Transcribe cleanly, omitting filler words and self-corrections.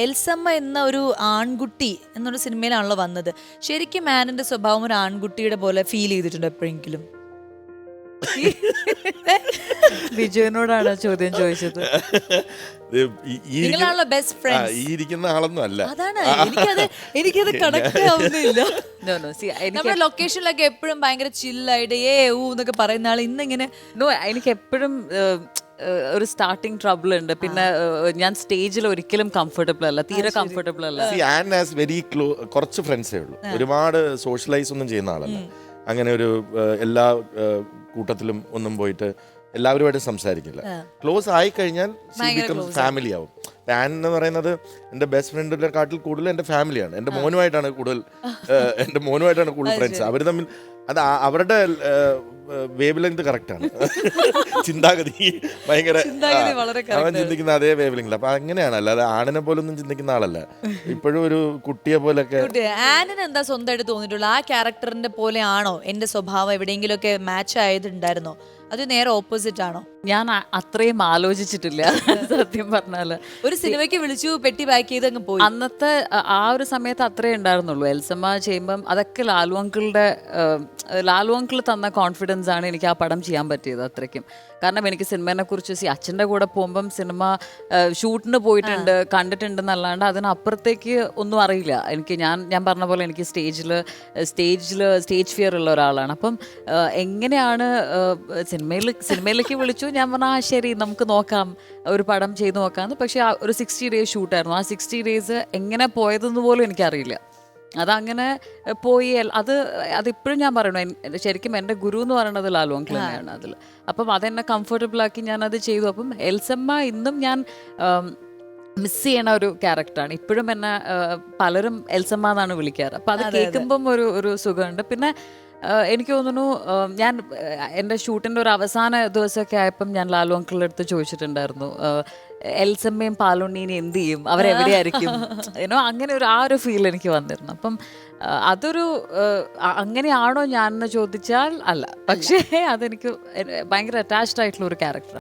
എൽസമ്മ എന്ന ഒരു ആൺകുട്ടി എന്നൊരു സിനിമയിലാണല്ലോ വന്നത്. ശരിക്കും ആനിന്റെ സ്വഭാവം ഒരു ആൺകുട്ടിയുടെ പോലെ ഫീൽ ചെയ്തിട്ടുണ്ടോ എപ്പോഴെങ്കിലും? ബിജുവിനോടാണ് ചോദ്യം ചോദിച്ചത്. നിങ്ങളാണല്ലോ ബെസ്റ്റ് ഫ്രണ്ട്സ്. ഈ ഇരിക്കുന്ന ആളൊന്നും അല്ല. അതാണ് എനിക്കത് കണക്ട് ആവുന്നില്ല. No, no, see, നമ്മുടെ ലൊക്കേഷനിലൊക്കെ എപ്പോഴും ഭയങ്കര ചില്ലായിട്ട് എന്നൊക്കെ പറയുന്ന ആൾ ഇന്നിങ്ങനെ എനിക്ക് എപ്പോഴും ഒരു സ്റ്റാർട്ടിങ് ട്രബിൾ ഉണ്ട്. പിന്നെ ഞാൻ സ്റ്റേജിൽ ഒരിക്കലും കംഫർട്ടബിൾ അല്ല, തീരെ കംഫർട്ടബിൾ അല്ല. ആൻ ഹാസ് വെരി കുറച്ച് ഫ്രണ്ട്സേ ഉള്ളൂ, ഒരുപാട് സോഷ്യലൈസ് ഒന്നും ചെയ്യുന്ന ആളല്ല. അങ്ങനെ ഒരു എല്ലാ കൂട്ടത്തിലും ഒന്നും പോയിട്ട് എല്ലാവരുമായിട്ട് സംസാരിക്കില്ല. ക്ലോസ് ആയി കഴിഞ്ഞാൽ ഫാമിലി ആവും. ആൻ എന്ന് പറയുന്നത് എൻ്റെ ബെസ്റ്റ് ഫ്രണ്ടിന്റെ കാട്ടിൽ കൂടുതൽ എൻ്റെ ഫാമിലിയാണ്. എൻ്റെ മോനുമായിട്ടാണ് കൂടുതൽ ഫ്രണ്ട്സ്. അവർ തമ്മിൽ അത് അവരുടെ വേവ് ലെങ്ത് കറക്റ്റാണ്. ചിന്താഗതി ഭയങ്കര, അവൻ ചിന്തിക്കുന്ന അതേ വേവ് ലെങ്ത്. അപ്പൊ അങ്ങനെയാണ്, അല്ലാതെ ആണിനെ പോലൊന്നും ചിന്തിക്കുന്ന ആളല്ല. ഇപ്പോഴും ഒരു കുട്ടിയെ പോലൊക്കെ. ആനിന് എന്താ സ്വന്തമായിട്ട് തോന്നിയിട്ടുള്ളൂ? ആ ക്യാരക്ടറിന്റെ പോലെ ആണോ എന്റെ സ്വഭാവം? എവിടെയെങ്കിലും ഒക്കെ മാച്ച് ആയതുണ്ടായിരുന്നോ? അത് നേരെ ഓപ്പോസിറ്റ് ആണോ? ഞാൻ അത്രയും ആലോചിച്ചിട്ടില്ല സത്യം പറഞ്ഞാല്. ഒരു സിനിമയ്ക്ക് വിളിച്ചു, പെട്ടി പാക്ക് ചെയ്ത് അങ്ങ് പോയി. അന്നത്തെ ആ ഒരു സമയത്ത് അത്രേ ഉണ്ടായിരുന്നുള്ളൂ. എൽസമ്മ ചെയ്യുമ്പം അതൊക്കെ ലാലു അങ്കിൾ തന്ന കോൺഫിഡൻസ് ആണ് എനിക്ക് ആ പടം ചെയ്യാൻ പറ്റിയത് അത്രയ്ക്കും. കാരണം എനിക്ക് സിനിമയെ കുറിച്ച് അച്ഛൻ്റെ കൂടെ പോകുമ്പം സിനിമ ഷൂട്ടിന് പോയിട്ടുണ്ട്, കണ്ടിട്ടുണ്ടെന്നല്ലാണ്ട് അതിനപ്പുറത്തേക്ക് ഒന്നും അറിയില്ല എനിക്ക്. ഞാൻ പറഞ്ഞ പോലെ എനിക്ക് സ്റ്റേജ് ഫിയർ ഉള്ള ഒരാളാണ്. അപ്പം എങ്ങനെയാണ് സിനിമയിലേക്ക് വിളിച്ചു. ഞാൻ പറഞ്ഞാൽ ശരി നമുക്ക് നോക്കാം, ഒരു പടം ചെയ്ത് നോക്കാമെന്ന്. പക്ഷേ ആ ഒരു 60 days ഷൂട്ടായിരുന്നു. ആ 60 days എങ്ങനെ പോയതെന്ന് പോലും എനിക്കറിയില്ല. അതങ്ങനെ പോയി. അതിപ്പോഴും ഞാൻ പറയണു, ശരിക്കും എൻ്റെ ഗുരു എന്ന് പറയുന്നത് ലാലു അങ്കിൾ തന്നെയാണ് അതിൽ. അപ്പം അതെന്നെ കംഫർട്ടബിളാക്കി ഞാനത് ചെയ്തു. അപ്പം എൽസമ്മ ഇന്നും ഞാൻ മിസ് ചെയ്യണ ഒരു ക്യാരക്ടറാണ്. ഇപ്പോഴും എന്നെ പലരും എൽസമ്മ എന്നാണ് വിളിക്കാറ്. അപ്പം അത് കേൾക്കുമ്പം ഒരു സുഖമുണ്ട്. പിന്നെ എനിക്ക് തോന്നുന്നു ഞാൻ എൻ്റെ ഷൂട്ടിൻ്റെ ഒരു അവസാന ദിവസമൊക്കെ ആയപ്പം ഞാൻ ലാലു അങ്കിളിൻ്റെ അടുത്ത് ചോദിച്ചിട്ടുണ്ടായിരുന്നു, എൽസമ്മയും പാലുണ്ണീനെ എന്ത് ചെയ്യും, അവരെവിടെയായിരിക്കും ഏനോ, അങ്ങനെ ആ ഒരു ഫീൽ എനിക്ക് വന്നിരുന്നു. അപ്പം അതൊരു അങ്ങനെയാണോ ഞാൻ എന്ന് ചോദിച്ചാൽ അല്ല, പക്ഷേ അതെനിക്ക് ഭയങ്കര അറ്റാച്ച്ഡ് ആയിട്ടുള്ള ഒരു ക്യാരക്ടറാണ്.